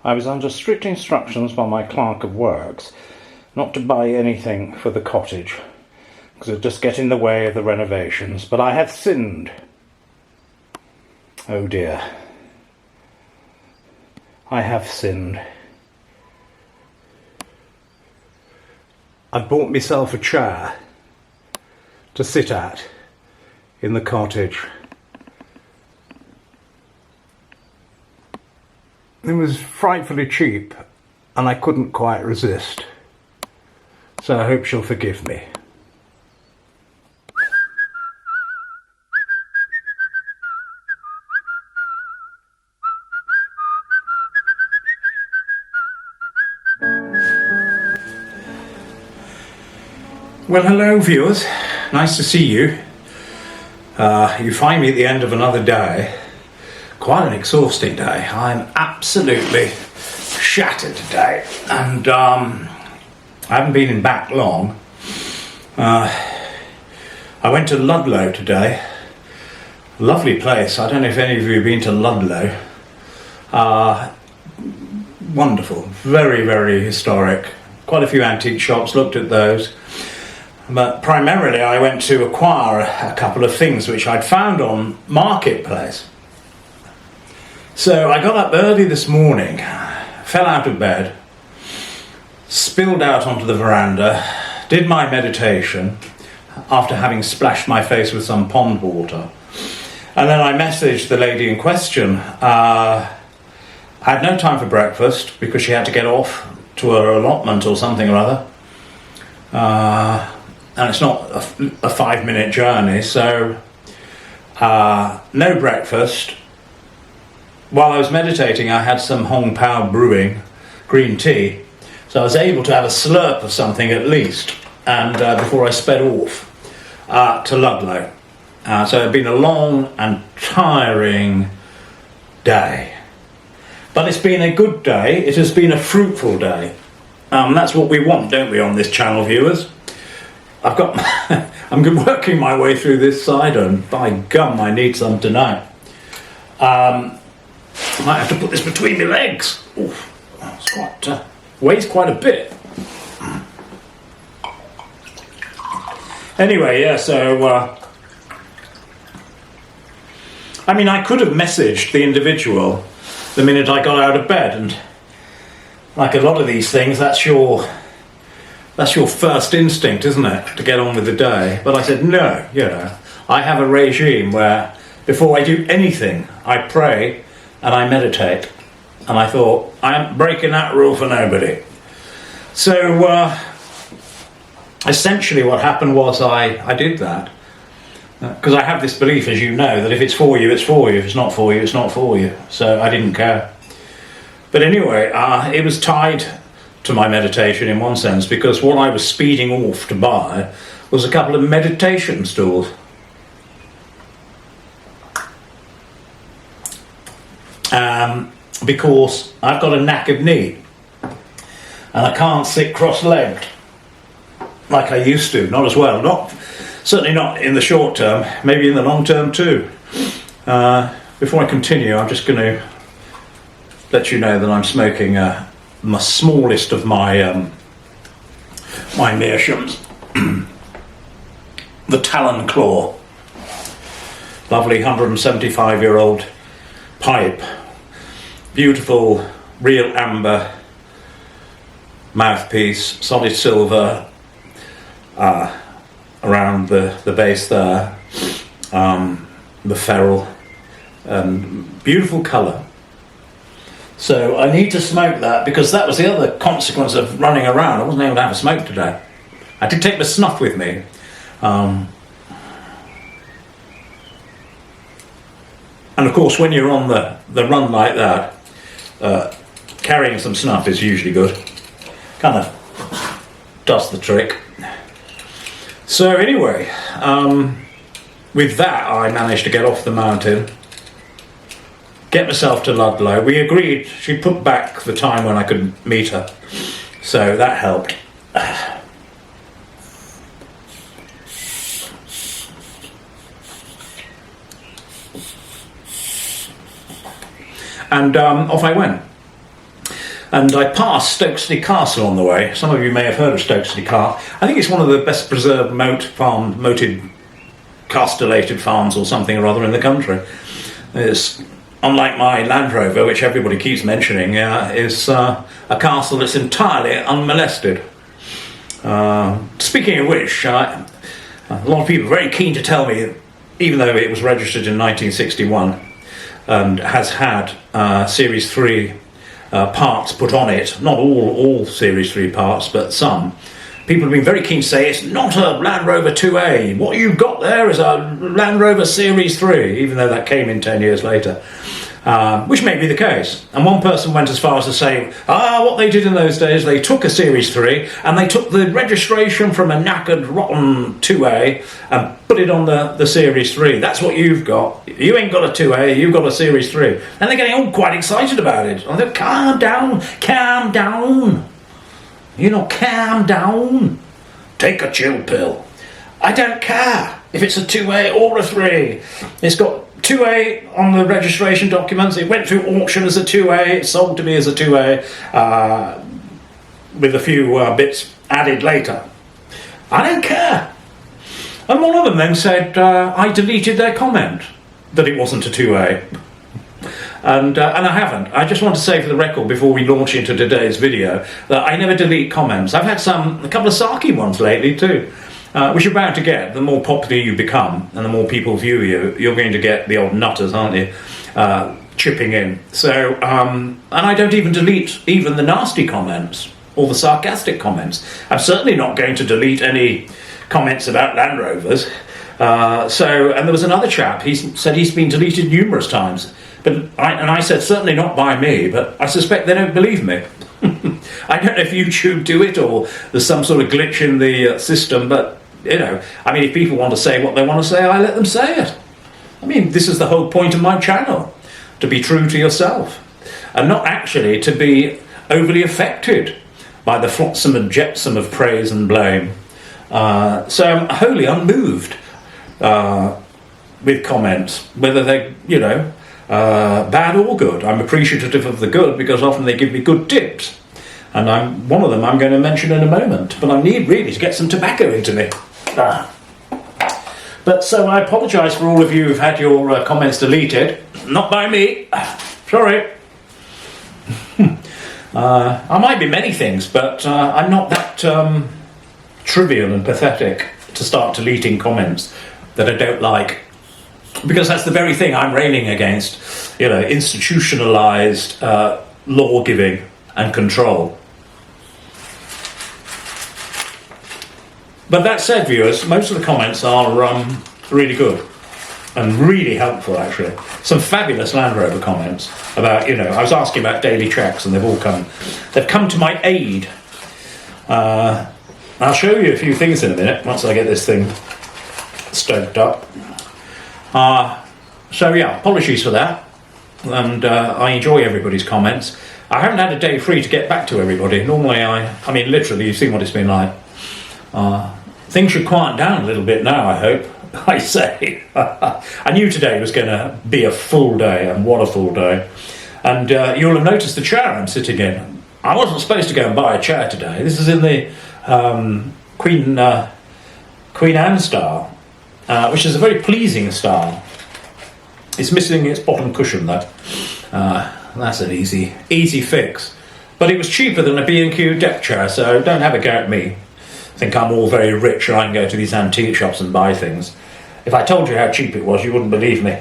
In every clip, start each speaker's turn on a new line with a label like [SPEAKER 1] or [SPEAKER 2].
[SPEAKER 1] I was under strict instructions by my clerk of works not to buy anything for the cottage, because it would just get in the way of the renovations. But I have sinned. Oh dear. I have sinned. I've bought myself a chair to sit at in the cottage. It was frightfully cheap and I couldn't quite resist. So I hope she'll forgive me. Well, hello viewers, nice to see you. You find me at the end of another day. Quite an exhausting day. I'm absolutely shattered today, and I haven't been in back long. I went to Ludlow today. Lovely place. I don't know if any of you have been to Ludlow. Wonderful, very, very historic. Quite a few antique shops, looked at those. But primarily I went to acquire a couple of things which I'd found on Marketplace. So I got up early this morning, fell out of bed, spilled out onto the veranda, did my meditation after having splashed my face with some pond water. And then I messaged the lady in question. I had no time for breakfast because she had to get off to her allotment or something or other. And it's not a 5-minute journey, so no breakfast. While I was meditating, I had some Hong Pao brewing green tea, so I was able to have a slurp of something at least, and before I sped off to Ludlow. So it had been a long and tiring day, but it's been a good day. It has been a fruitful day. That's what we want, don't we, on this channel, viewers? I'm working my way through this cider, and by gum, I need some tonight. I might have to put this between my legs. Oof, it's quite, weighs quite a bit. Anyway, yeah, so, I mean, I could have messaged the individual the minute I got out of bed, and like a lot of these things, that's your first instinct, isn't it, to get on with the day? But I said, no, you know, I have a regime where before I do anything, I pray and I meditate. And I thought, I'm breaking that rule for nobody. So, essentially what happened was I did that. Because I have this belief, as you know, that if it's for you, it's for you. If it's not for you, it's not for you. So I didn't care. But anyway, it was tied to my meditation in one sense, because what I was speeding off to buy was a couple of meditation stools. Because I've got a knackered knee and I can't sit cross-legged like I used to, not as well, certainly not in the short term, maybe in the long term too. Before I continue, I'm just going to let you know that I'm smoking my smallest of my my meerschaums, the Talon Claw, lovely 175-year-old pipe, beautiful real amber mouthpiece, solid silver around the base there, the ferrule, and beautiful colour. So I need to smoke that, because that was the other consequence of running around. I wasn't able to have a smoke today. I did take my snuff with me. And of course, when you're on the run like that, carrying some snuff is usually good. Kind of does the trick. So anyway, with that I managed to get off the mountain, get myself to Ludlow. We agreed, she put back the time when I could meet her, so that helped. And off I went. and I passed Stokesley Castle on the way. Some of you may have heard of Stokesley Castle. I think it's one of the best preserved moated castellated farms or something or other in the country. It's, unlike my Land Rover, which everybody keeps mentioning, is a castle that's entirely unmolested. Speaking of which, a lot of people are very keen to tell me, even though it was registered in 1961 and has had Series 3 parts put on it, not all Series 3 parts, but some, people have been very keen to say it's not a Land Rover 2A. What you've got there is a Land Rover Series 3, even though that came in 10 years later. Which may be the case. And one person went as far as to say, what they did in those days, they took a Series 3 and they took the registration from a knackered, rotten 2A and put it on the Series 3. That's what you've got. You ain't got a 2A, you've got a Series 3. And they're getting all quite excited about it. And they're, calm down. You know, calm down. Take a chill pill. I don't care if it's a 2A or a 3. It's got 2A on the registration documents. It went through auction as a 2A. It's sold to me as a 2A with a few bits added later. I don't care. And one of them then said I deleted their comment that it wasn't a 2A. And I haven't. I just want to say for the record before we launch into today's video that I never delete comments. I've had a couple of sarky ones lately too. Which you're bound to get. The more popular you become and the more people view you, you're going to get the odd nutters, aren't you, chipping in. So, and I don't even delete even the nasty comments or the sarcastic comments. I'm certainly not going to delete any comments about Land Rovers. And there was another chap, he said he's been deleted numerous times. I said, certainly not by me, but I suspect they don't believe me. I don't know if YouTube do it or there's some sort of glitch in the system, but you know, I mean, if people want to say what they want to say, I let them say it. I mean, this is the whole point of my channel, to be true to yourself and not actually to be overly affected by the flotsam and jetsam of praise and blame. So I'm wholly unmoved with comments, whether they're, bad or good. I'm appreciative of the good because often they give me good tips. And one of them I'm going to mention in a moment, but I need really to get some tobacco into me. But so I apologise for all of you who've had your comments deleted. Not by me. Sorry. I might be many things, but I'm not that trivial and pathetic to start deleting comments that I don't like. Because that's the very thing I'm railing against, institutionalised law giving and control. But that said, viewers, most of the comments are really good and really helpful, actually. Some fabulous Land Rover comments about, I was asking about daily checks and they've come to my aid. I'll show you a few things in a minute once I get this thing stoked up. Apologies for that. And I enjoy everybody's comments. I haven't had a day free to get back to everybody. Normally I mean, literally, you've seen what it's been like. Things should quiet down a little bit now, I hope. I say. I knew today was going to be a full day, and what a full day. And you'll have noticed the chair I'm sitting in. I wasn't supposed to go and buy a chair today. This is in the Queen Anne style, which is a very pleasing style. It's missing its bottom cushion, though. That's an easy fix. But it was cheaper than a B&Q deck chair, so don't have a go at me. Think I'm all very rich and I can go to these antique shops and buy things. If I told you how cheap it was, you wouldn't believe me.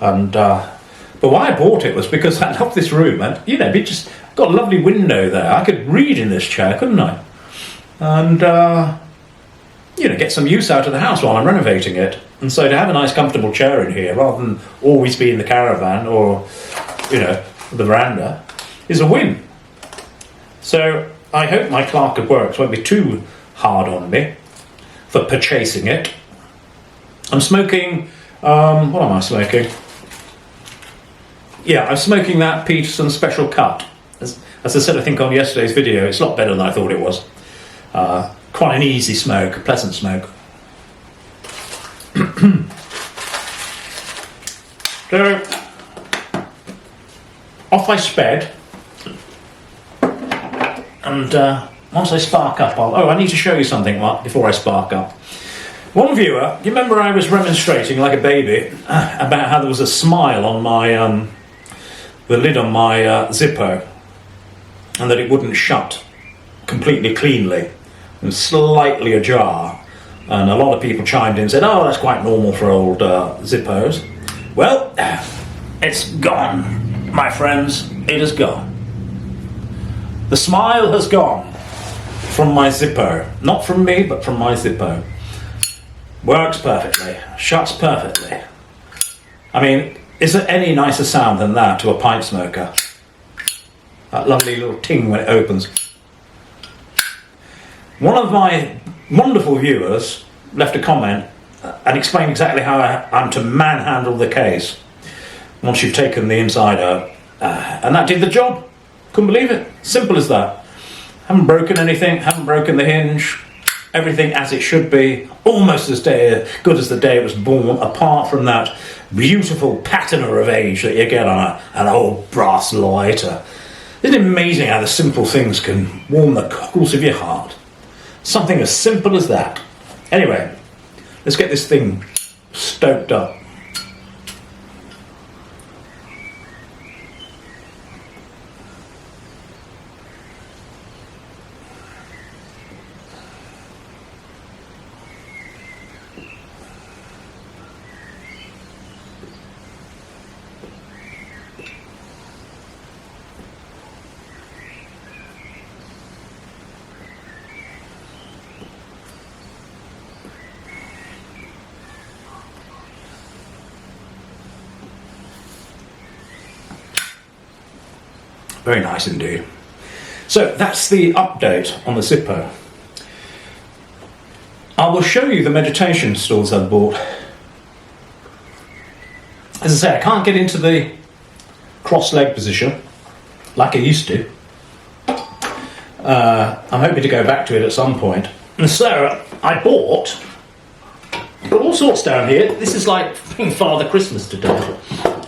[SPEAKER 1] And but why I bought it was because I love this room, and it just got a lovely window there. I could read in this chair, couldn't I? And get some use out of the house while I'm renovating it. And so to have a nice comfortable chair in here rather than always be in the caravan or the veranda is a win. So I hope my clerk of works won't be too hard on me for purchasing it. I'm smoking, what am I smoking? Yeah, I'm smoking that Peterson Special Cut. As I said, I think on yesterday's video, it's a lot better than I thought it was. Quite an easy smoke, a pleasant smoke. So, off I sped and once I spark up, I need to show you something before I spark up. One viewer, you remember I was remonstrating like a baby about how there was a smile on my the lid on my Zippo, and that it wouldn't shut completely cleanly and slightly ajar. And a lot of people chimed in and said, oh, that's quite normal for old Zippos. Well, it's gone, my friends. It is gone. The smile has gone from my Zippo. Not from me, but from my Zippo. Works perfectly. Shuts perfectly. I mean, is there any nicer sound than that to a pipe smoker? That lovely little ting when it opens. One of my wonderful viewers left a comment and explained exactly how I'm to manhandle the case once you've taken the inside out. And that did the job. Couldn't believe it. Simple as that. Haven't broken anything, haven't broken the hinge. Everything as it should be. Almost as good as the day it was born, apart from that beautiful patina of age that you get on an old brass lighter. Isn't it amazing how the simple things can warm the cockles of your heart? Something as simple as that. Anyway, let's get this thing stoked up. Very nice indeed. So that's the update on the Zippo. I will show you the meditation stools I've bought. As I say, I can't get into the cross-leg position like I used to. I'm hoping to go back to it at some point. And so I bought all sorts down here. This is like Father Christmas today.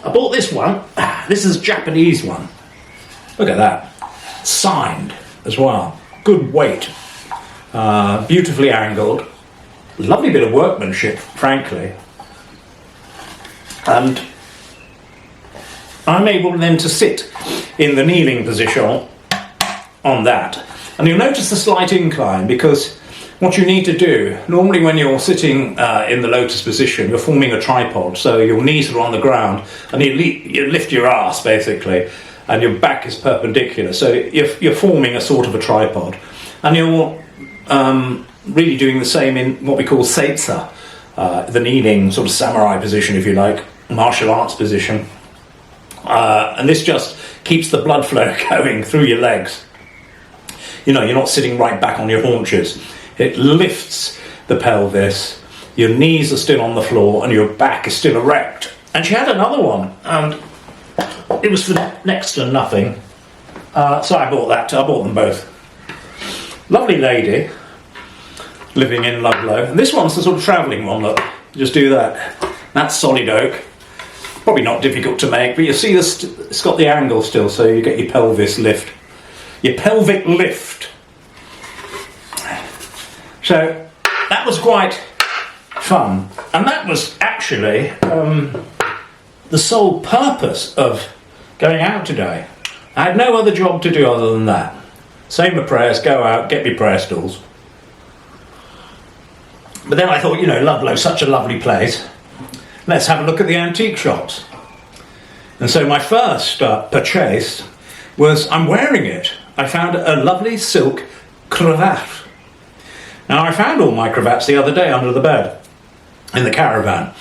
[SPEAKER 1] I bought this one. This is a Japanese one. Look at that. Signed as well. Good weight. Beautifully angled. Lovely bit of workmanship, frankly. And I'm able then to sit in the kneeling position on that. And you'll notice the slight incline, because what you need to do, normally when you're sitting in the lotus position, you're forming a tripod, so your knees are on the ground and you lift your ass basically, and your back is perpendicular, so you're forming a sort of a tripod, and you're really doing the same in what we call seitsa, the kneeling sort of samurai position, if you like, martial arts position, and this just keeps the blood flow going through your legs. You know, you're not sitting right back on your haunches. It lifts the pelvis, your knees are still on the floor, and your back is still erect. And she had another one, and it was for next to nothing, so I bought that. I bought them both. Lovely lady living in Ludlow, and this one's the sort of travelling one. Look, just do that. That's solid oak, probably not difficult to make, but you see this, it's got the angle still, so you get your pelvis lift, your pelvic lift. So that was quite fun, and that was actually the sole purpose of going out today. I had no other job to do other than that. Say my prayers, go out, get me prayer stools. But then I thought, you know, Ludlow's such a lovely place. Let's have a look at the antique shops. And so my first purchase was, I'm wearing it. I found a lovely silk cravat. Now, I found all my cravats the other day under the bed in the caravan.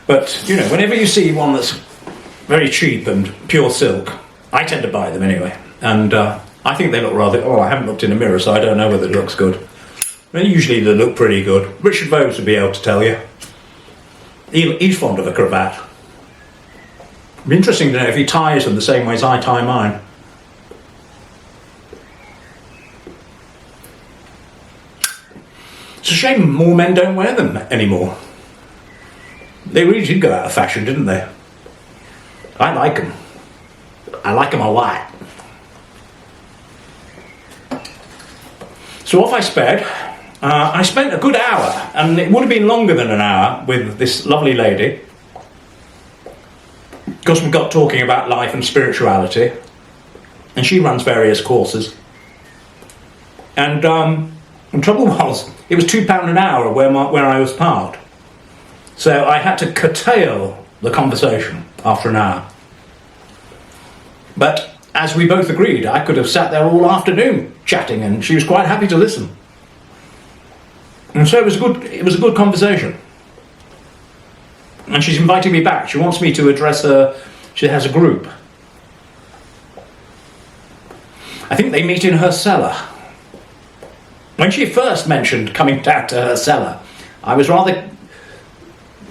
[SPEAKER 1] But, you know, whenever you see one that's very cheap and pure silk, I tend to buy them anyway. And I think they look rather... Oh, I haven't looked in a mirror, so I don't know whether it looks good. But usually they look pretty good. Richard Vobes would be able to tell you. He's fond of a cravat. It'd be interesting to know if he ties them the same way as I tie mine. It's a shame more men don't wear them anymore. They really did go out of fashion, didn't they? I like them. I like them a lot. So off I sped. I spent a good hour, and it would have been longer than an hour, with this lovely lady, because we got talking about life and spirituality, and she runs various courses. And the trouble was, it was £2 an hour where I was parked. So I had to curtail the conversation after an hour. But as we both agreed, I could have sat there all afternoon chatting, and she was quite happy to listen. And so it was a good conversation. And she's inviting me back. She wants me to address her. She has a group. I think they meet in her cellar. When she first mentioned coming down to her cellar, I was rather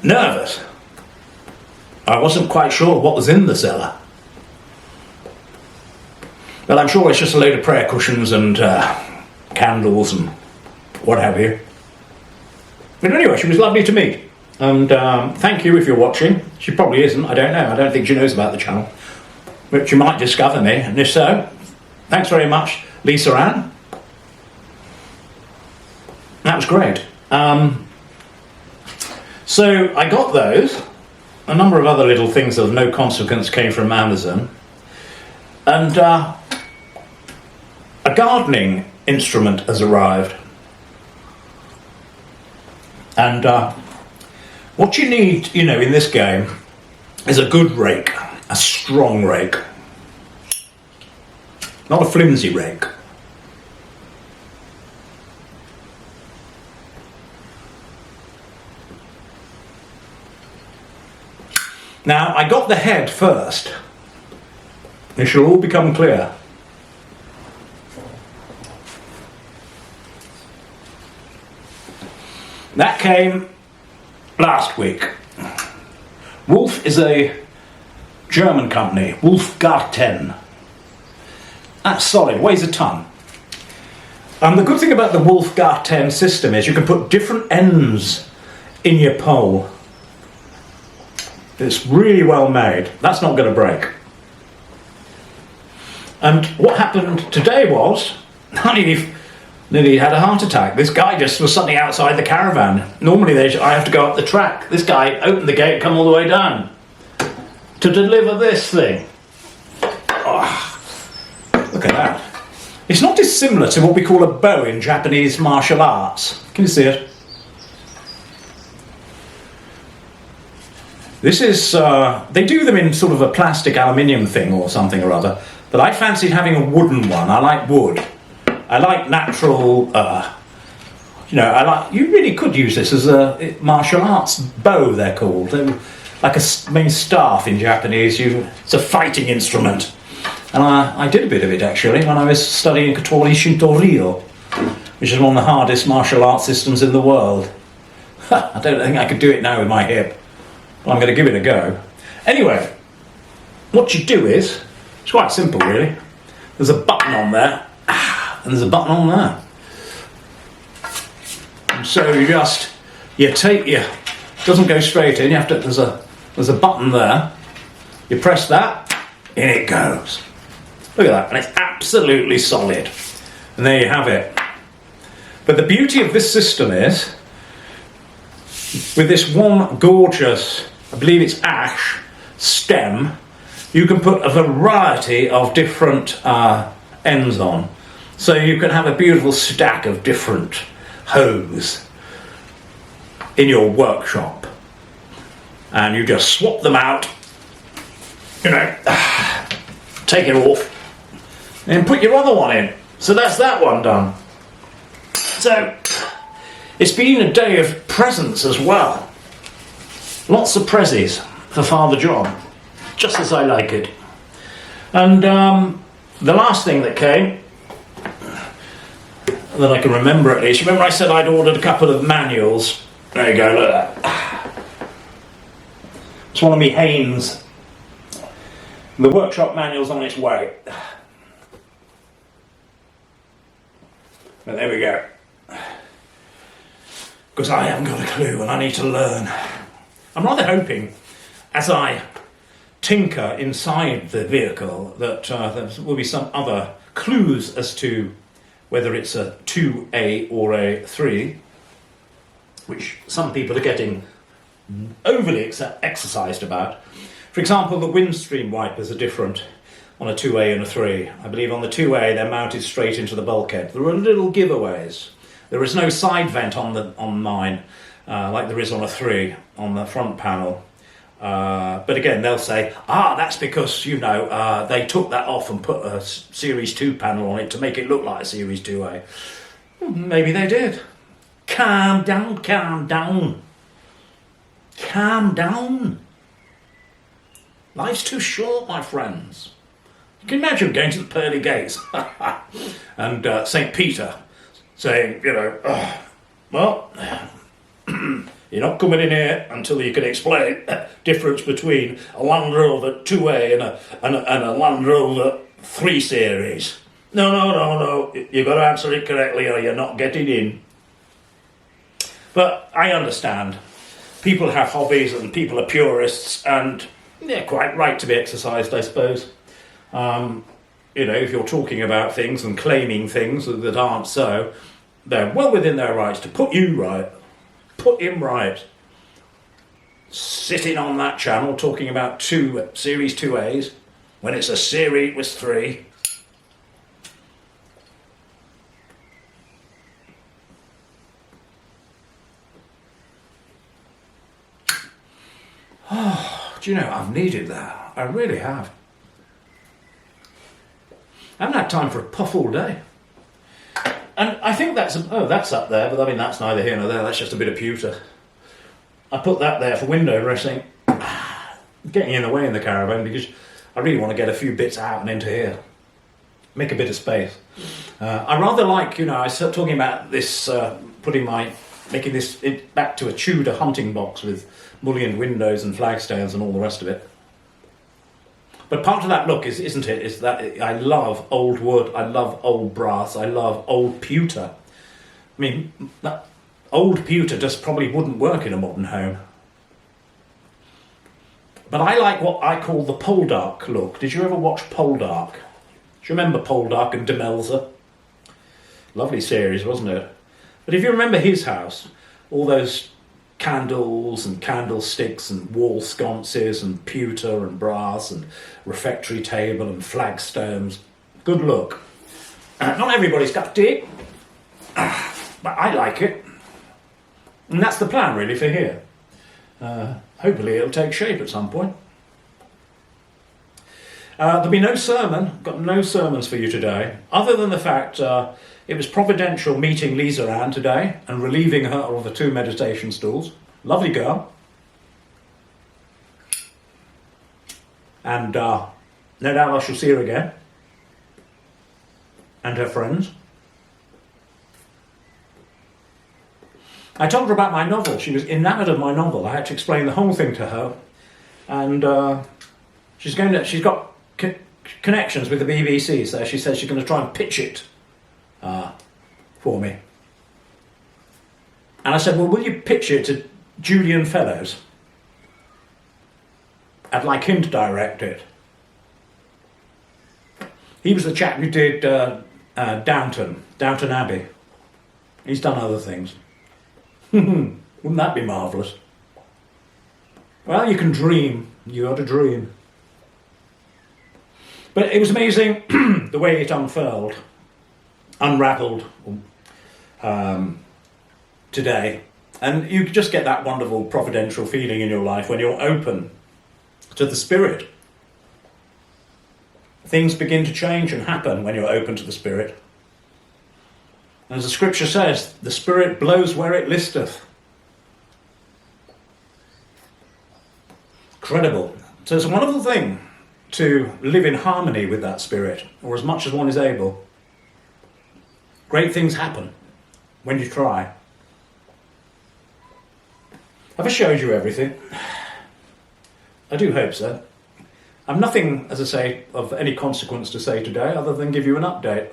[SPEAKER 1] nervous. I wasn't quite sure what was in the cellar. Well, I'm sure it's just a load of prayer cushions and candles and what have you. But anyway, she was lovely to meet. And thank you if you're watching. She probably isn't, I don't know. I don't think she knows about the channel. But she might discover me, and if so, thanks very much, Lisa Ann. That was great. So I got those. A number of other little things of no consequence came from Amazon. And a gardening instrument has arrived. And what you need, in this game, is a good rake, a strong rake. Not a flimsy rake. Now, I got the head first. It shall all become clear. That came last week. Wolf is a German company, Wolfgarten. That's solid, weighs a ton. And the good thing about the Wolfgarten system is you can put different ends in your pole. It's really well made. That's not going to break. And what happened today was, I nearly had a heart attack. This guy just was suddenly outside the caravan. Normally I have to go up the track. This guy opened the gate, come all the way down to deliver this thing. Oh, look at that. It's not dissimilar to what we call a bow in Japanese martial arts. Can you see it? This is, they do them in sort of a plastic aluminium thing or something or other, but I fancied having a wooden one. I like wood. I like natural, you really could use this as a martial arts bow, they're called. They're like a main staff in Japanese. It's a fighting instrument. And I did a bit of it actually when I was studying Katori Shinto-ryo, which is one of the hardest martial arts systems in the world. I don't think I could do it now with my hip. But I'm going to give it a go. Anyway, what you do is, it's quite simple really. There's a button on there, and there's a button on there. And so you take your, it doesn't go straight in, you have to, there's a button there, you press that, in it goes. Look at that, and it's absolutely solid. And there you have it. But the beauty of this system is, with this one gorgeous, I believe it's ash, stem, you can put a variety of different ends on. So you can have a beautiful stack of different hose in your workshop. And you just swap them out, take it off, and put your other one in. So that's that one done. So it's been a day of presents as well. Lots of prezzies for Father John, just as I like it. And the last thing that came, that I can remember at least, remember I said I'd ordered a couple of manuals. There you go, look at that. It's one of me Haynes. The workshop manual's on its way. But there we go. Because I haven't got a clue and I need to learn. I'm rather hoping, as I tinker inside the vehicle, that there will be some other clues as to whether it's a 2A or a 3, which some people are getting overly exercised about. For example, the windscreen wipers are different on a 2A and a 3. I believe on the 2A they're mounted straight into the bulkhead. There are little giveaways. There is no side vent on mine, like there is on a 3 on the front panel. But again, they'll say, that's because, they took that off and put a Series 2 panel on it to make it look like a Series 2A. Well, maybe they did. Calm down, calm down. Calm down. Life's too short, my friends. You can imagine going to the pearly gates and St. Peter saying, well, you're not coming in here until you can explain the difference between a Land Rover 2A and a Land Rover 3 Series. No. You've got to answer it correctly or you're not getting in. But I understand. People have hobbies and people are purists and they're quite right to be exercised, I suppose. If you're talking about things and claiming things that aren't so, they're well within their rights to put you right. Put him right. Sitting on that channel talking about Series 2As when it's a Series with 3. Do you know, I've needed that. I really have. I haven't had time for a puff all day. And I think that's up there, but I mean, that's neither here nor there. That's just a bit of pewter. I put that there for window dressing. Getting in the way in the caravan because I really want to get a few bits out and into here. Make a bit of space. I rather like, I was talking about this, making this back to a Tudor hunting box with mullioned windows and flagstones and all the rest of it. But part of that look is that I love old wood, I love old brass, I love old pewter. I mean, that old pewter just probably wouldn't work in a modern home. But I like what I call the Poldark look. Did you ever watch Poldark? Do you remember Poldark and Demelza? Lovely series, wasn't it? But if you remember his house, all those candles and candlesticks and wall sconces and pewter and brass and refectory table and flagstones. Good look. Not everybody's got tea, but I like it. And that's the plan really for here. Hopefully it'll take shape at some point. There'll be no sermon. Got no sermons for you today, other than the fact it was providential meeting Lisa Ann today and relieving her of the 2 meditation stools. Lovely girl. And no doubt I shall see her again. And her friends. I told her about my novel. She was enamoured of my novel. I had to explain the whole thing to her. And she's got connections with the BBC, so she says she's going to try and pitch it for me. And I said, well, will you pitch it to Julian Fellows? I'd like him to direct it. He was the chap who did Downton Abbey. He's done other things. Wouldn't that be marvellous? Well, you can dream. You got to dream. But it was amazing the way it unravelled today. And you just get that wonderful providential feeling in your life when you're open to the Spirit. Things begin to change and happen when you're open to the Spirit. As the scripture says, the Spirit blows where it listeth. Incredible. So it's a wonderful thing to live in harmony with that Spirit, or as much as one is able. Great things happen when you try. Have I showed you everything? I do hope so. I've nothing, as I say, of any consequence to say today other than give you an update.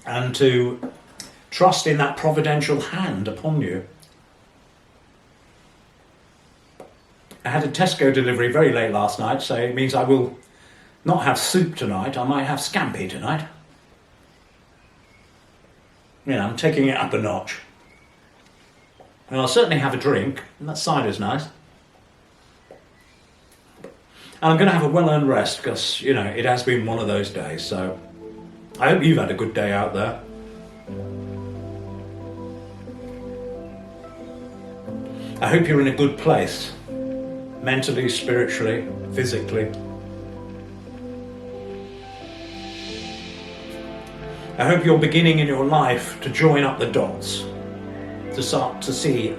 [SPEAKER 1] And to trust in that providential hand upon you. I had a Tesco delivery very late last night, so it means I will not have soup tonight. I might have scampi tonight. You know, I'm taking it up a notch. And I'll certainly have a drink, and that cider's nice. And I'm going to have a well-earned rest because, you know, it has been one of those days. So I hope you've had a good day out there. I hope you're in a good place, mentally, spiritually, physically. I hope you're beginning in your life to join up the dots, to start to see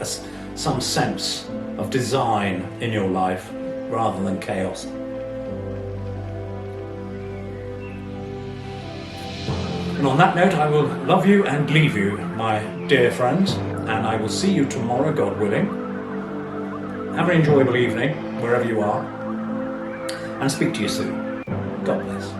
[SPEAKER 1] some sense of design in your life rather than chaos. And on that note, I will love you and leave you, my dear friends, and I will see you tomorrow, God willing. Have an enjoyable evening, wherever you are, and speak to you soon. God bless.